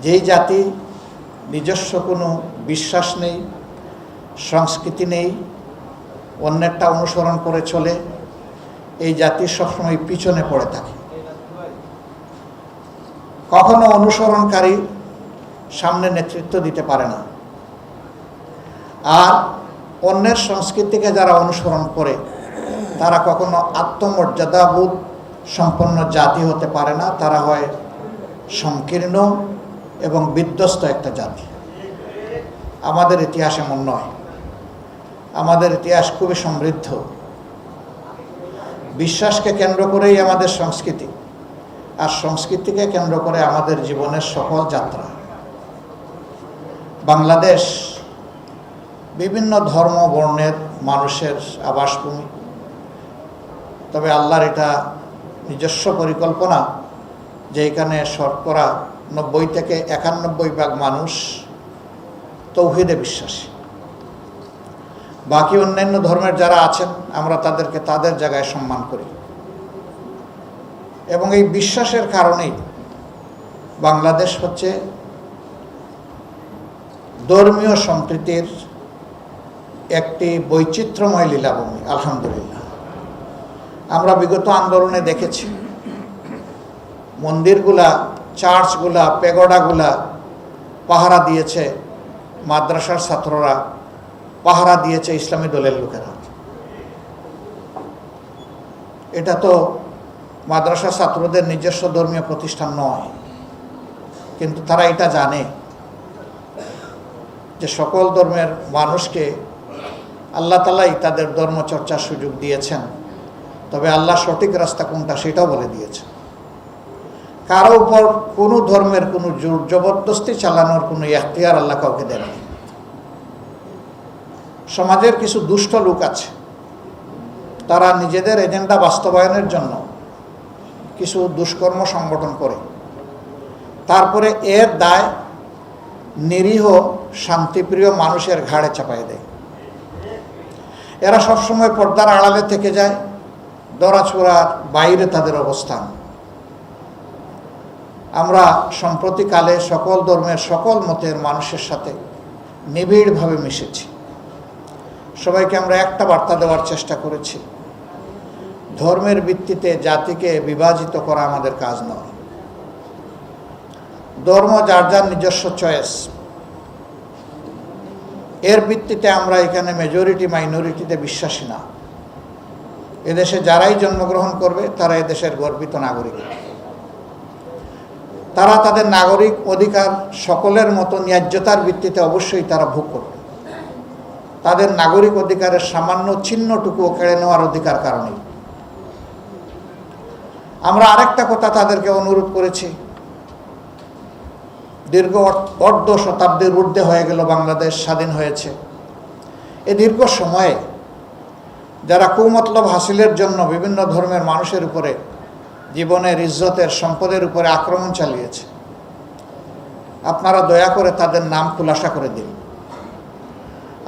যেই জাতি নিজস্ব কোনো বিশ্বাস নেই, সংস্কৃতি নেই, অন্যেরটা অনুসরণ করে চলে, এই জাতি সবসময় পিছনে পড়ে থাকে। কখনো অনুসরণকারী সামনে নেতৃত্ব দিতে পারে না, আর অন্যের সংস্কৃতিকে যারা অনুসরণ করে তারা কখনো আত্মমর্যাদাবোধ সম্পন্ন জাতি হতে পারে না। তারা হয় সংকীর্ণ এবং বিধ্বস্ত একটা জাতি। আমাদের ইতিহাস এমন নয়। আমাদের ইতিহাস খুবই সমৃদ্ধ। বিশ্বাসকে কেন্দ্র করেই আমাদের সংস্কৃতি, আর সংস্কৃতিকে কেন্দ্র করে আমাদের জীবনের সফল যাত্রা। বাংলাদেশ বিভিন্ন ধর্ম বর্ণের মানুষের আবাসভূমি। তবে আল্লাহর এটা নিজস্ব পরিকল্পনা যে এখানে শতকরা 90 থেকে 91% মানুষ তৌহিদে বিশ্বাসী। বাকি অন্যান্য ধর্মের যারা আছেন আমরা তাদেরকে তাদের জায়গায় সম্মান করি, এবং এই বিশ্বাসের কারণেই বাংলাদেশ হচ্ছে ধর্মীয় সম্প্রীতির একটি বৈচিত্র্যময় লীলাভূমি। আলহামদুলিল্লাহ, আমরা বিগত আন্দোলনে দেখেছি মন্দিরগুলা, চার্চগুলা, পেগোডাগুলা পাহারা দিয়েছে মাদ্রাসার ছাত্ররা, পাহারা দিয়েছে ইসলামী দলের লোকেরা। এটা তো মাদ্রাসা ছাত্রদের নিজস্ব ধর্মীয় প্রতিষ্ঠান নয়, কিন্তু তারা এটা জানে যে সকল ধর্মের মানুষকে আল্লাহ তাআলাই তাদের ধর্মচর্চার সুযোগ দিয়েছেন, তবে আল্লাহ সঠিক রাস্তা কোনটা সেটাও বলে দিয়েছেন। কারো উপর কোনো ধর্মের কোনো জোর জবরদস্তি চালানোর কোনো এখতিয়ার আল্লাহ কাউকে দেননি। সমাজের কিছু দুষ্ট লোক আছে, তারা নিজেদের এজেন্ডা বাস্তবায়নের জন্য কিছু দুষ্কর্ম সংগঠন করে, তারপরে এর দায় নিরীহ শান্তিপ্রিয় মানুষের ঘাড়ে চাপাই দেয়। এরা সবসময় পর্দার আড়ালে থেকে যায়, দরাছোড়ার বাইরে তাদের অবস্থান। আমরা সম্প্রতিকালে সকল ধর্মের সকল মতের মানুষের সাথে নিবিড়ভাবে মিশেছি। সবাইকে আমরা একটা বার্তা দেওয়ার চেষ্টা করেছি, ধর্মের ভিত্তিতে জাতিকে বিভাজিত করা আমাদের কাজ নয়। ধর্ম যার যার নিজস্ব চয়েস, এর ভিত্তিতে আমরা এখানে মেজরিটি মাইনরিটিতে বিশ্বাসী না। এদেশে যারাই জন্মগ্রহণ করবে তারা এদেশের গর্বিত নাগরিক। তারা তাদের নাগরিক অধিকার সকলের মতো ন্যায্যতার ভিত্তিতে অবশ্যই তারা ভোগ করবে। তাদের নাগরিক অধিকারের সামান্য চিহ্নটুকুও কেড়ে নেওয়ার অধিকার কারণে আমরা আরেকটা কথা তাদেরকে অনুরোধ করেছি। দীর্ঘ অর্ধ শতাব্দীর ঊর্ধ্বে হয়ে গেল বাংলাদেশ স্বাধীন হয়েছে। এই দীর্ঘ সময়ে যারা কুমতলব হাসিলের জন্য বিভিন্ন ধর্মের মানুষের উপরে জীবনের, ইজ্জতের, সম্পদের উপরে আক্রমণ চালিয়েছে, আপনারা দয়া করে তাদের নাম খুলাসা করে দিন।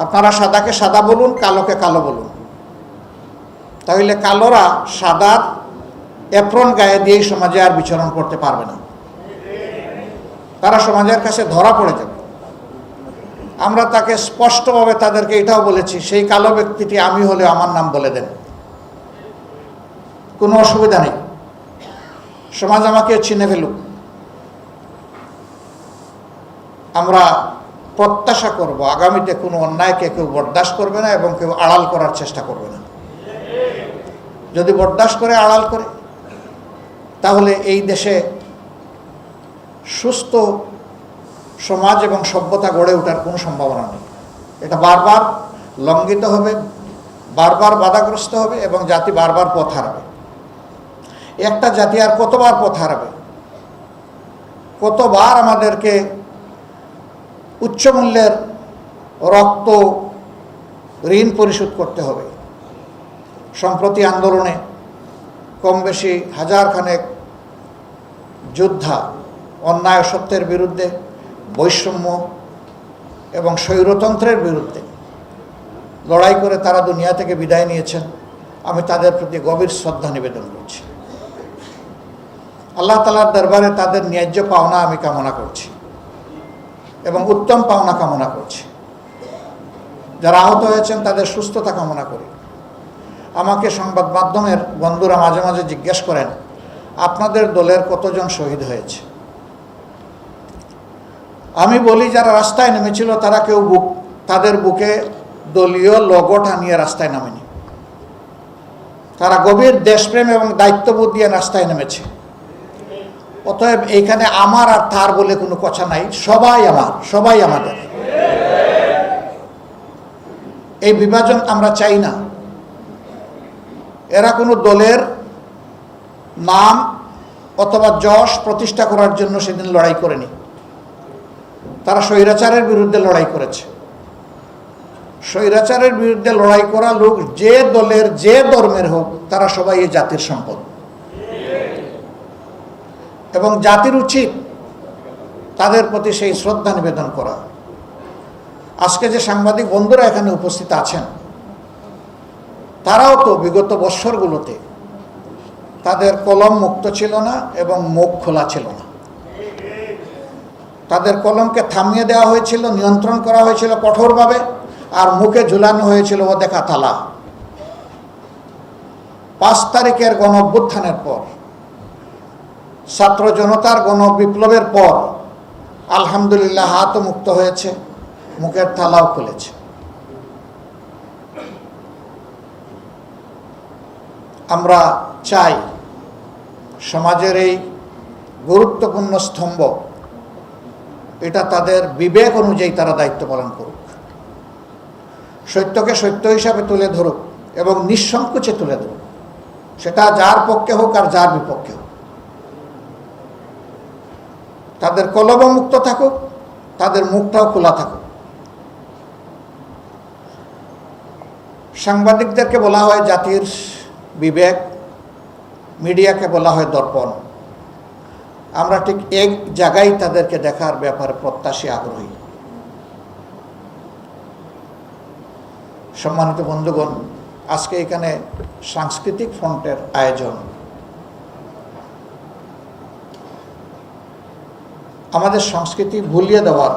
আপনারা সাদাকে সাদা বলুন, কালোকে কালো বলুন, তাহলে কালোরা সাদার এপ্রন গায়ে দিয়ে সমাজে আর বিচরণ করতে পারবে না। তারা সমাজের কাছে ধরা পড়ে যাবে। আমরা তাকে স্পষ্টভাবে তাদেরকে এটাও বলেছি, সেই কালো ব্যক্তিটি আমি হলে আমার নাম বলে দেন, কোনো অসুবিধা নেই, সমাজ আমাকে চিনে ফেলুক। আমরা প্রত্যাশা করব আগামীতে কোনো অন্যায়কে কেউ বরদাস্ত করবে না এবং কেউ আড়াল করার চেষ্টা করবে না। যদি বরদাস্ত করে, আড়াল করে, তাহলে এই দেশে সুস্থ সমাজ এবং সভ্যতা গড়ে ওঠার কোনো সম্ভাবনা নেই। এটা বারবার লঙ্ঘিত হবে, বারবার বাধাগ্রস্ত হবে এবং জাতি বারবার পথ হারাবে। একটা জাতি আর কতবার পথ হারাবে? কতবার আমাদেরকে উচ্চ মূল্যের রক্ত ঋণ পরিশোধ করতে হবে? সম্প্রতি আন্দোলনে কম বেশি হাজারখানেক যোদ্ধা অন্যায় সত্যের বিরুদ্ধে, বৈষম্য এবং স্বৈরতন্ত্রের বিরুদ্ধে লড়াই করে তারা দুনিয়া থেকে বিদায় নিয়েছেন। আমি তাদের প্রতি গভীর শ্রদ্ধা নিবেদন করছি। আল্লাহ তাআলার দরবারে তাদের ন্যায্য পাওনা আমি কামনা করছি। এবং উত্তম পাওনা কামনা করছি। যারা আহত হয়েছেন তাদের সুস্থতা কামনা করি। আমাকে সংবাদ মাধ্যমের বন্ধুরা মাঝে মাঝে জিজ্ঞেস করেন, আপনাদের দলের কতজন শহীদ হয়েছে? আমি বলি, যারা রাস্তায় নেমেছিল তারা কেউ তাদের বুকে দলীয় লোগো টানিয়ে রাস্তায় নামেনি। তারা গভীর দেশপ্রেম এবং দায়িত্ববোধ দিয়ে রাস্তায় নেমেছে। অতএব এইখানে আমার আর তার বলে কোনো কথা নাই, সবাই আমার, সবাই আমাদের। এই বিভাজন আমরা চাই না। এরা কোনো দলের নাম অথবা যশ প্রতিষ্ঠা করার জন্য সেদিন লড়াই করেনি। তারা স্বৈরাচারের বিরুদ্ধে লড়াই করেছে। স্বৈরাচারের বিরুদ্ধে লড়াই করা লোক যে দলের যে ধর্মের হোক, তারা সবাই এই জাতির সম্পদ এবং জাতির উচিত তাদের প্রতি সেই শ্রদ্ধা নিবেদন করা। আজকে যে সাংবাদিক বন্ধুরা এখানে উপস্থিত আছেন, তারাও তো বিগত বৎসরগুলোতে তাদের কলম মুক্ত ছিল না এবং মুখ খোলা ছিল না। তাদের কলমকে থামিয়ে দেওয়া হয়েছিল, নিয়ন্ত্রণ করা হয়েছিল কঠোরভাবে, আর মুখে ঝুলানো হয়েছিল অদেখা তালা। 5 তারিখের গণ অভ্যুত্থানের পর, ছাত্র জনতার গণ বিপ্লবের পর আলহামদুলিল্লাহ হাতও মুক্ত হয়েছে, মুখের তালাও খুলেছে। আমরা চাই সমাজের এই গুরুত্বপূর্ণ স্তম্ভ, এটা তাদের বিবেক অনুযায়ী তারা দায়িত্ব পালন করুক, সত্যকে সত্য হিসাবে তুলে ধরুক এবং নিঃসংকোচে তুলে ধরুক, সেটা যার পক্ষে হোক আর যার বিপক্ষে হোক। তাদের কলমও মুক্ত থাকুক, তাদের মুখটাও খোলা থাকুক। সাংবাদিকদেরকে বলা হয় জাতির বিবেক, মিডিয়াকে বলা হয় দর্পণ। আমরা ঠিক এক জায়গায় তাদেরকে দেখার ব্যাপারে প্রত্যাশী, আগ্রহী। সম্মানিত বন্ধুগণ, আজকে এখানে সাংস্কৃতিক ফ্রন্টের আয়োজন। আমাদের সংস্কৃতি ভুলিয়ে দেওয়ার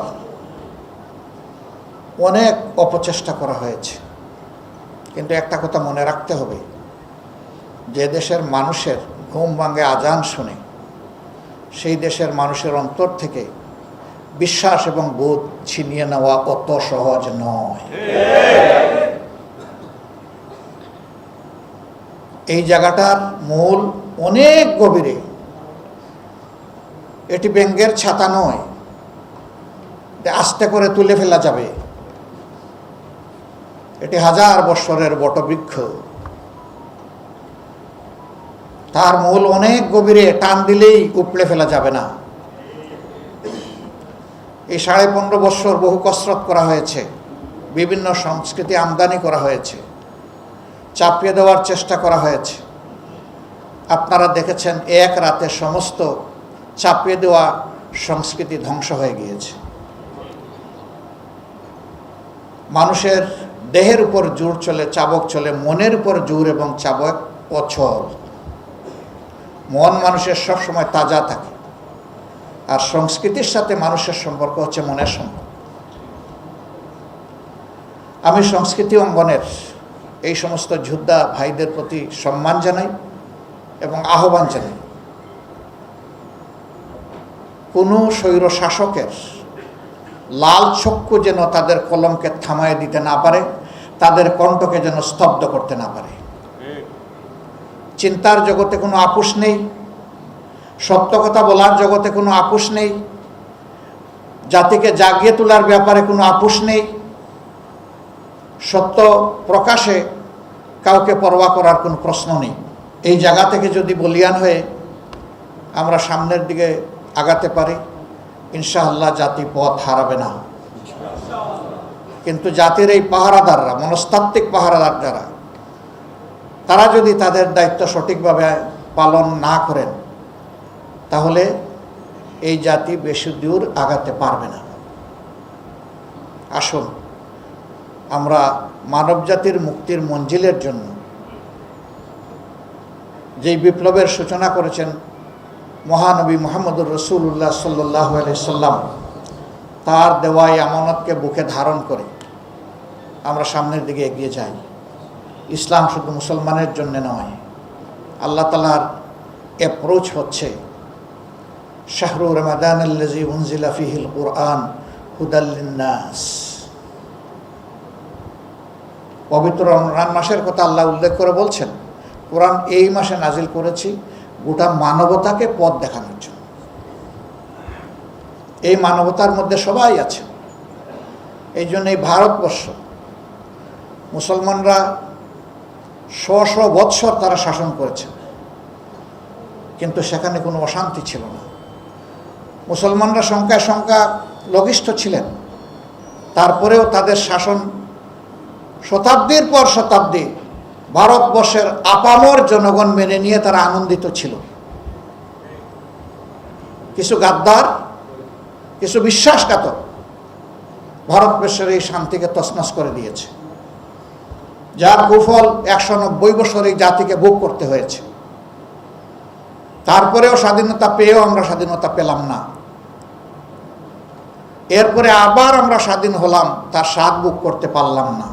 অনেক অপচেষ্টা করা হয়েছে, কিন্তু একটা কথা মনে রাখতে হবে, যে দেশের মানুষের ঘুম ভাঙে আজান শুনে, সেই দেশের মানুষের অন্তর থেকে বিশ্বাস এবং বোধ ছিনিয়ে নেওয়া অত সহজ নয়। এই জায়গাটার মূল অনেক গভীরে। এটি ব্যঙ্গের ছাতা নয়, আস্তে করে তুলে ফেলা যাবে। এটি 1000 বৎসরের বটবৃক্ষ। তার মূল অনেক গভীরে, টান দিলেই উপড়ে ফেলা যাবে না। এই 15.5 বৎসর বহু কসরত করা হয়েছে, বিভিন্ন সংস্কৃতি আমদানি করা হয়েছে, চাপিয়ে দেওয়ার চেষ্টা করা হয়েছে। আপনারা দেখেছেন এক রাতে সমস্ত চাপিয়ে দেওয়া সংস্কৃতি ধ্বংস হয়ে গিয়েছে। মানুষের দেহের উপর জোর চলে, চাবক চলে, মনের উপর জোর এবং চাবক অচল। মন মানুষের সবসময় তাজা থাকে, আর সংস্কৃতির সাথে মানুষের সম্পর্ক হচ্ছে মনের সম্পর্ক। আমি সংস্কৃতি অঙ্গনের এই সমস্ত যোদ্ধা ভাইদের প্রতি সম্মান জানাই এবং আহ্বান জানাই, কোনো স্বৈর শাসকের লাল চক্ষু যেন তাদের কলমকে থামায় দিতে না পারে, তাদের কণ্ঠকে যেন স্তব্ধ করতে না পারে। চিন্তার জগতে কোনো আপোষ নেই, সত্য কথা বলার জগতে কোনো আপোষ নেই, জাতিকে জাগিয়ে তোলার ব্যাপারে কোনো আপোষ নেই, সত্য প্রকাশে কাউকে পরোয়া করার কোনো প্রশ্ন নেই। এই জায়গা থেকে যদি বলিয়ান হয়ে আমরা সামনের দিকে আগাতে পারি, ইনশাআল্লাহ জাতি পথ হারাবে না। কিন্তু জাতির এই পাহারাদাররা, মনস্তাত্ত্বিক পাহারাদার যারা, তারা যদি তাদের দায়িত্ব সঠিকভাবে পালন না করেন, তাহলে এই জাতি বেশি দূর আগাতে পারবে না। আসুন আমরা মানব জাতির মুক্তির মঞ্জিলের জন্য যেই বিপ্লবের সূচনা করেছেন মহানবী মুহাম্মদুর রাসূলুল্লাহ সাল্লাল্লাহু আলাইহি সাল্লাম, তার দেওয়া এই আমানতকে বুকে ধারণ করে আমরা সামনের দিকে এগিয়ে যাই। ইসলাম শুধু মুসলমানের জন্য নয়, আল্লাহ তাআলার অ্যাপ্রোচ হচ্ছে শাহরু রমাদানাল্লাযী উনজিলা ফীহিল কুরআন হুদাল লিন্নাস। পবিত্র রমজান মাসের কথা আল্লাহ উল্লেখ করে বলছেন, কোরআন এই মাসে নাজিল করেছি গোটা মানবতাকে পথ দেখানোর জন্য। এই মানবতার মধ্যে সবাই আছে। এই জন্য এই ভারতবর্ষ মুসলমানরা শ বৎসর তারা শাসন করেছে, কিন্তু সেখানে কোনো অশান্তি ছিল না। মুসলমানরা সংখ্যা লঘিষ্ঠ ছিলেন, তারপরেও তাদের শাসন শতাব্দীর পর শতাব্দী ভারতবর্ষের আপামর জনগণ মেনে নিয়ে তারা আনন্দিত ছিল। কিছু গাদ্দার, কিছু বিশ্বাসঘাতক ভারতবর্ষের এই শান্তিকে তছনছ করে দিয়েছে, যার কুফল 190 বছর এই জাতিকে ভোগ করতে হয়েছে। তারপরেও স্বাধীনতা পেয়েও আমরা স্বাধীনতা পেলাম না। এরপরে আবার আমরা স্বাধীন হলাম, তার স্বাদ ভোগ করতে পারলাম না।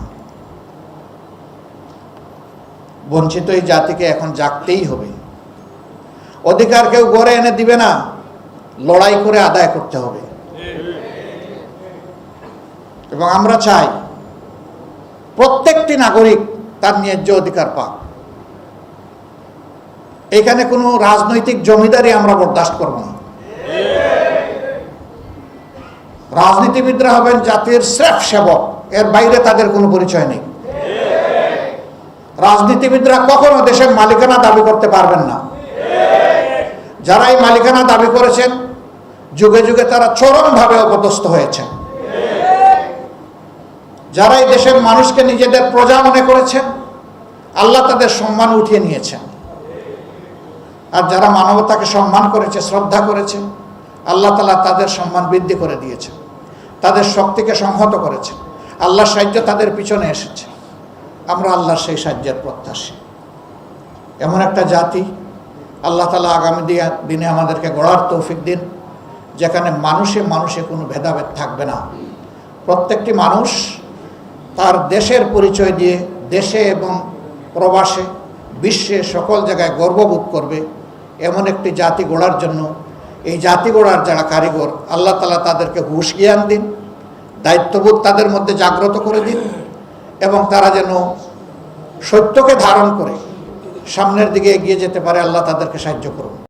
বঞ্চিত এই জাতিকে এখন জাগতেই হবে। অধিকার কেউ গড়ে এনে দিবে না, লড়াই করে আদায় করতে হবে। এবং আমরা চাই প্রত্যেকটি নাগরিক তার ন্যায্য অধিকার পাক। এখানে কোনো রাজনৈতিক জমিদারি আমরা বরদাস্ত করব না। রাজনীতিবিদরা হবেন জাতির স্রেফ সেবক, এর বাইরে তাদের কোনো পরিচয় নেই। রাজনীতিবিদরা কখনো দেশের মালিকানা দাবি করতে পারবেন না। যারা এই মালিকানা দাবি করেছেন, যুগে যুগে তারা চরমভাবে অপদস্থ হয়েছেন। যারা এই দেশের মানুষকে নিজেদের প্রজা মনে করেছেন, আল্লাহ তাদের সম্মান উঠিয়ে নিয়েছেন। আর যারা মানবতাকে সম্মান করেছে, শ্রদ্ধা করেছে, আল্লাহ তাআলা তাদের সম্মান বৃদ্ধি করে দিয়েছেন, তাদের শক্তিকে সংহত করেছেন। আল্লাহর সাহায্য তাদের পিছনে এসেছে। আমরা আল্লাহর সেই সাহায্যের প্রত্যাশী। এমন একটা জাতি আল্লাহ তাআলা আগামী দিনে আমাদেরকে গড়ার তৌফিক দিন, যেখানে মানুষে মানুষে কোনো ভেদাভেদ থাকবে না। প্রত্যেকটি মানুষ তার দেশের পরিচয় দিয়ে দেশে এবং প্রবাসে, বিশ্বে সকল জায়গায় গর্ববোধ করবে। এমন একটি জাতি গড়ার জন্য এই জাতি গড়ার যারা কারিগর, আল্লাহ তাআলা তাদেরকে হুঁশ জ্ঞান দিন, দায়িত্ববোধ তাদের মধ্যে জাগ্রত করে দিন, এবং তারা যেন সত্যকে ধারণ করে সামনের দিকে এগিয়ে যেতে পারে। আল্লাহ তাদেরকে সাহায্য করুন।